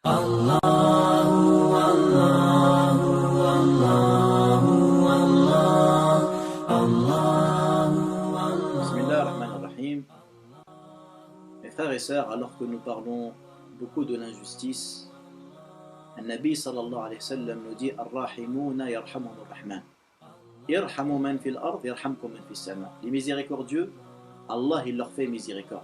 Bismillah ar-Rahman ar-Rahim. Mes frères et sœurs, alors que nous parlons beaucoup de l'injustice, le Nabi sallallahu alayhi wa sallam nous dit Ar-Rahimouna yarhamuhum ar-Rahman. Irhamu man fil ard yarhamkum man fis sama. Les miséricordieux, Allah il leur fait miséricorde.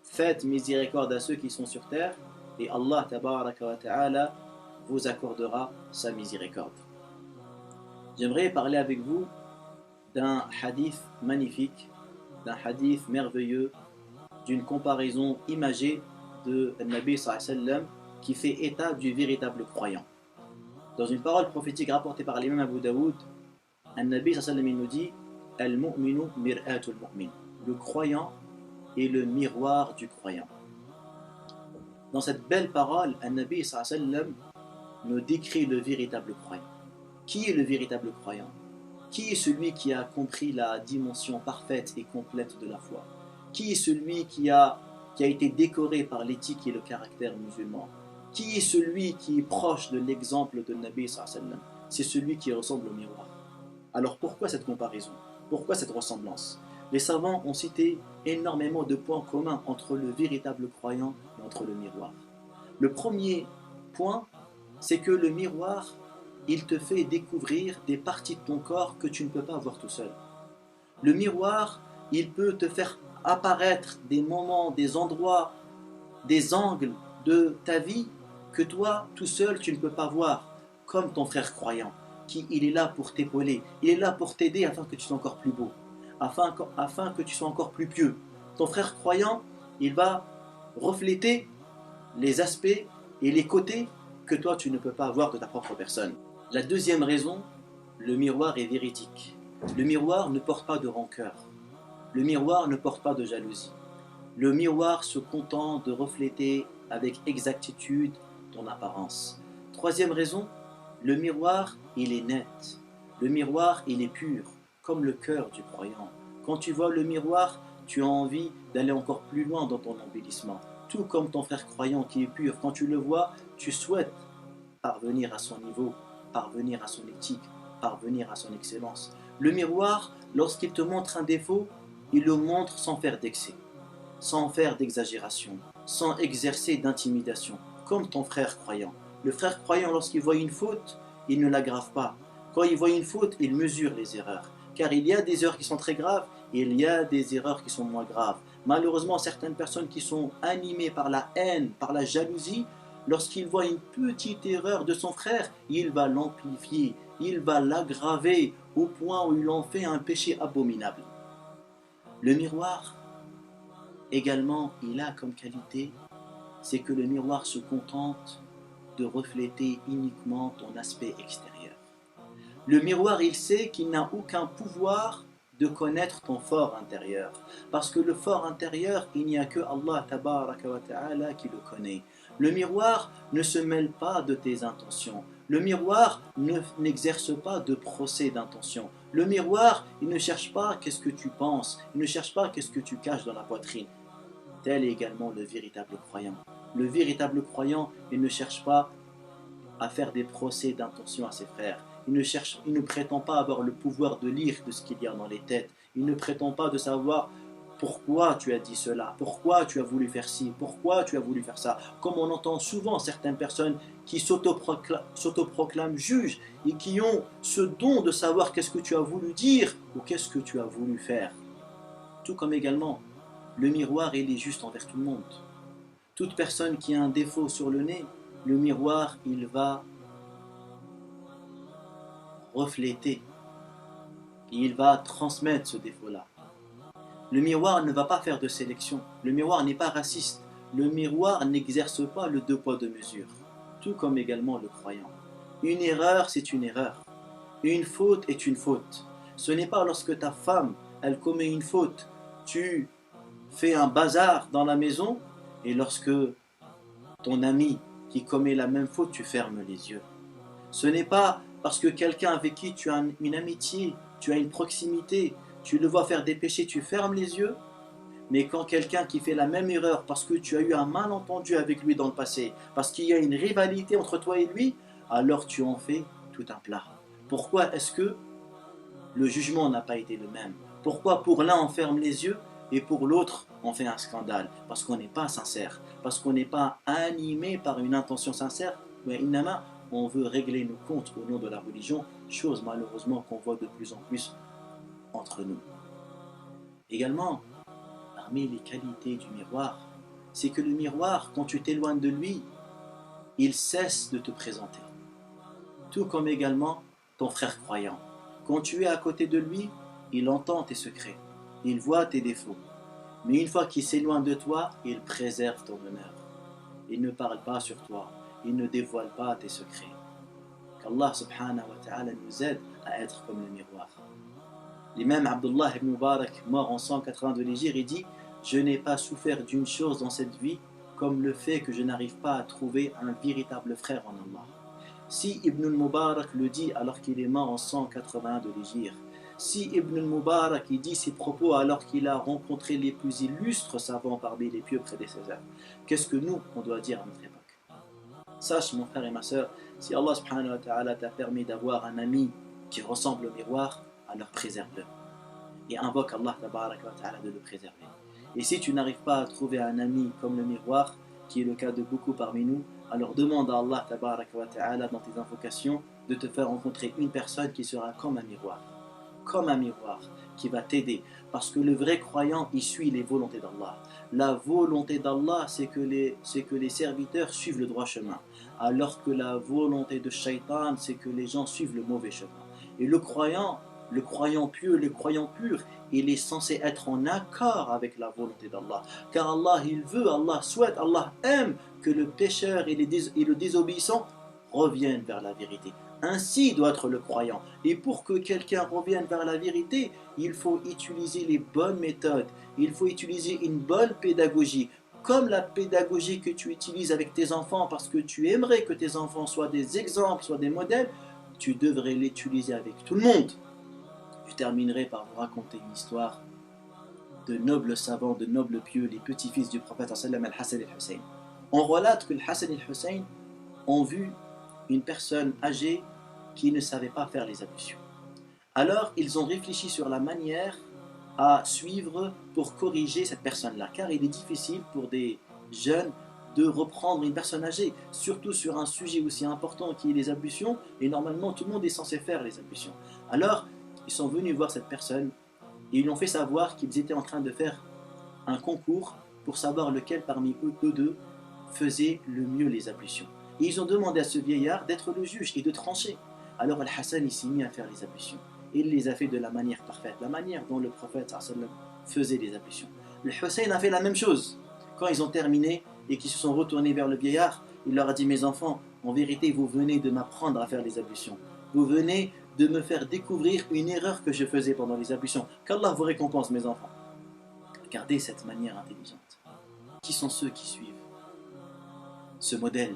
Faites miséricorde à ceux qui sont sur terre et Allah tabaraka wa ta'ala vous accordera sa miséricorde. J'aimerais parler avec vous d'un hadith magnifique, d'un hadith merveilleux, d'une comparaison imagée de Nabi sallallahu alayhi wa sallam qui fait état du véritable croyant. Dans une parole prophétique rapportée par l'imam Abu Daoud, Nabi sallallahu alayhi wa sallam nous dit Al-mu'minu mir'atul mu'min. Le croyant est le miroir du croyant. Dans cette belle parole, Nabi sallallahu alayhi wa sallam nous décrit le véritable croyant. Qui est le véritable croyant? Qui est celui qui a compris la dimension parfaite et complète de la foi? Qui est celui qui a été décoré par l'éthique et le caractère musulman? Qui est celui qui est proche de l'exemple de Nabi sallallahu alayhi wa sallam? C'est celui qui ressemble au miroir. Alors pourquoi cette comparaison? Pourquoi cette ressemblance? Les savants ont cité énormément de points communs entre le véritable croyant et entre le miroir. Le premier point, c'est que le miroir, il te fait découvrir des parties de ton corps que tu ne peux pas voir tout seul. Le miroir, il peut te faire apparaître des moments, des endroits, des angles de ta vie que toi, tout seul, tu ne peux pas voir, comme ton frère croyant, il est là pour t'épauler, il est là pour t'aider afin que tu sois encore plus beau, afin que tu sois encore plus pieux. Ton frère croyant, il va refléter les aspects et les côtés que toi, tu ne peux pas voir de ta propre personne. La deuxième raison, le miroir est véridique. Le miroir ne porte pas de rancœur. Le miroir ne porte pas de jalousie. Le miroir se contente de refléter avec exactitude ton apparence. Troisième raison, le miroir, il est net. Le miroir, il est pur, comme le cœur du croyant. Quand tu vois le miroir, tu as envie d'aller encore plus loin dans ton embellissement. Tout comme ton frère croyant qui est pur, quand tu le vois, tu souhaites parvenir à son niveau, parvenir à son éthique, parvenir à son excellence. Le miroir, lorsqu'il te montre un défaut, il le montre sans faire d'excès, sans faire d'exagération, sans exercer d'intimidation, comme ton frère croyant. Le frère croyant, lorsqu'il voit une faute, il ne l'aggrave pas. Quand il voit une faute, il mesure les erreurs. Car il y a des erreurs qui sont très graves et il y a des erreurs qui sont moins graves. Malheureusement, certaines personnes qui sont animées par la haine, par la jalousie, lorsqu'il voit une petite erreur de son frère, il va l'amplifier, il va l'aggraver au point où il en fait un péché abominable. Le miroir, également, il a comme qualité, c'est que le miroir se contente de refléter uniquement ton aspect extérieur. Le miroir, il sait qu'il n'a aucun pouvoir de connaître ton fort intérieur. Parce que le fort intérieur, il n'y a que Allah tabaraka wa ta'ala qui le connaît. Le miroir ne se mêle pas de tes intentions. Le miroir n'exerce pas de procès d'intention. Le miroir, il ne cherche pas qu'est-ce que tu penses. Il ne cherche pas qu'est-ce que tu caches dans la poitrine. Tel est également le véritable croyant. Le véritable croyant, il ne cherche pas à faire des procès d'intention à ses frères. Il ne prétend pas avoir le pouvoir de lire de ce qu'il y a dans les têtes. Il ne prétend pas de savoir pourquoi tu as dit cela, pourquoi tu as voulu faire ci, pourquoi tu as voulu faire ça. Comme on entend souvent certaines personnes qui s'autoproclament juges et qui ont ce don de savoir qu'est-ce que tu as voulu dire ou qu'est-ce que tu as voulu faire. Tout comme également, le miroir, il est juste envers tout le monde. Toute personne qui a un défaut sur le nez, le miroir, il va refléter, il va transmettre ce défaut-là. Le miroir ne va pas faire de sélection, le miroir n'est pas raciste, le miroir n'exerce pas le deux poids deux mesures, tout comme également le croyant. Une erreur, c'est une erreur, une faute est une faute. Ce n'est pas lorsque ta femme, elle commet une faute, tu fais un bazar dans la maison, et lorsque ton ami qui commet la même faute, tu fermes les yeux. Ce n'est pas parce que quelqu'un avec qui tu as une amitié, tu as une proximité, tu le vois faire des péchés, tu fermes les yeux. Mais quand quelqu'un qui fait la même erreur parce que tu as eu un malentendu avec lui dans le passé, parce qu'il y a une rivalité entre toi et lui, alors tu en fais tout un plat. Pourquoi est-ce que le jugement n'a pas été le même? Pourquoi pour l'un on ferme les yeux et pour l'autre on fait un scandale? Parce qu'on n'est pas sincère, parce qu'on n'est pas animé par une intention sincère, mais on veut régler nos comptes au nom de la religion, chose malheureusement qu'on voit de plus en plus entre nous. Également, parmi les qualités du miroir, c'est que le miroir, quand tu t'éloignes de lui, il cesse de te présenter. Tout comme également ton frère croyant. Quand tu es à côté de lui, il entend tes secrets, il voit tes défauts. Mais une fois qu'il s'éloigne de toi, il préserve ton honneur. Il ne parle pas sur toi, il ne dévoile pas tes secrets. Qu'Allah subhanahu wa ta'ala nous aide à être comme le miroir. L'imam Abdullah ibn Mubarak, mort en 180 de l'Hégire, il dit « Je n'ai pas souffert d'une chose dans cette vie comme le fait que je n'arrive pas à trouver un véritable frère en Allah. » Si Ibn al-Mubarak le dit alors qu'il est mort en 181 de l'Hégire, si Ibn al-Mubarak il dit ses propos alors qu'il a rencontré les plus illustres savants parmi les pieux prédécesseurs, qu'est-ce que nous, on doit dire à notre époque? Sache mon frère et ma soeur, si Allah subhanahu wa ta'ala t'a permis d'avoir un ami qui ressemble au miroir, alors préserve-le. Et invoque Allah tabaraka wa ta'ala de le préserver. Et si tu n'arrives pas à trouver un ami comme le miroir, qui est le cas de beaucoup parmi nous, alors demande à Allah tabaraka wa ta'ala dans tes invocations de te faire rencontrer une personne qui sera comme un miroir qui va t'aider. Parce que le vrai croyant, il suit les volontés d'Allah. La volonté d'Allah, c'est que les serviteurs suivent le droit chemin. Alors que la volonté de Shaitan, c'est que les gens suivent le mauvais chemin. Et le croyant pieux, le croyant pur, il est censé être en accord avec la volonté d'Allah. Car Allah, il veut, Allah souhaite, Allah aime que le pécheur et le désobéissant reviennent vers la vérité. Ainsi doit être le croyant. Et pour que quelqu'un revienne vers la vérité, il faut utiliser les bonnes méthodes. Il faut utiliser une bonne pédagogie. Comme la pédagogie que tu utilises avec tes enfants parce que tu aimerais que tes enfants soient des exemples, soient des modèles, tu devrais l'utiliser avec tout le monde. Je terminerai par vous raconter une histoire de nobles savants, de nobles pieux, les petits-fils du prophète Al-Hassan et Al-Hussein. On relate que Al-Hassan et Al-Hussein ont vu une personne âgée qui ne savait pas faire les ablutions. Alors ils ont réfléchi sur la manière à suivre pour corriger cette personne-là, car il est difficile pour des jeunes de reprendre une personne âgée, surtout sur un sujet aussi important qui est les ablutions, et normalement tout le monde est censé faire les ablutions. Alors ils sont venus voir cette personne et ils lui ont fait savoir qu'ils étaient en train de faire un concours pour savoir lequel parmi eux deux faisait le mieux les ablutions. Et ils ont demandé à ce vieillard d'être le juge et de trancher. Alors Al-Hassan s'est mis à faire les ablutions. Et il les a fait de la manière parfaite, la manière dont le prophète faisait les ablutions. Le Hussein a fait la même chose. Quand ils ont terminé et qu'ils se sont retournés vers le vieillard, il leur a dit « Mes enfants, en vérité, vous venez de m'apprendre à faire les ablutions. Vous venez de me faire découvrir une erreur que je faisais pendant les ablutions. Qu'Allah vous récompense, mes enfants. » Regardez cette manière intelligente. Qui sont ceux qui suivent ce modèle,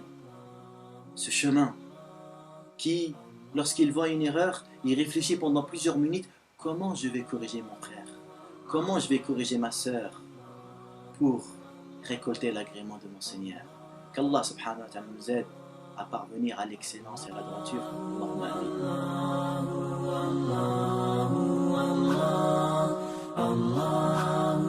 ce chemin, qui, lorsqu'il voit une erreur, il réfléchit pendant plusieurs minutes, comment je vais corriger mon frère, comment je vais corriger ma sœur pour récolter l'agrément de mon Seigneur. Qu'Allah subhanahu wa ta'ala nous aide à parvenir à l'excellence et à la droiture. Allahumma amin.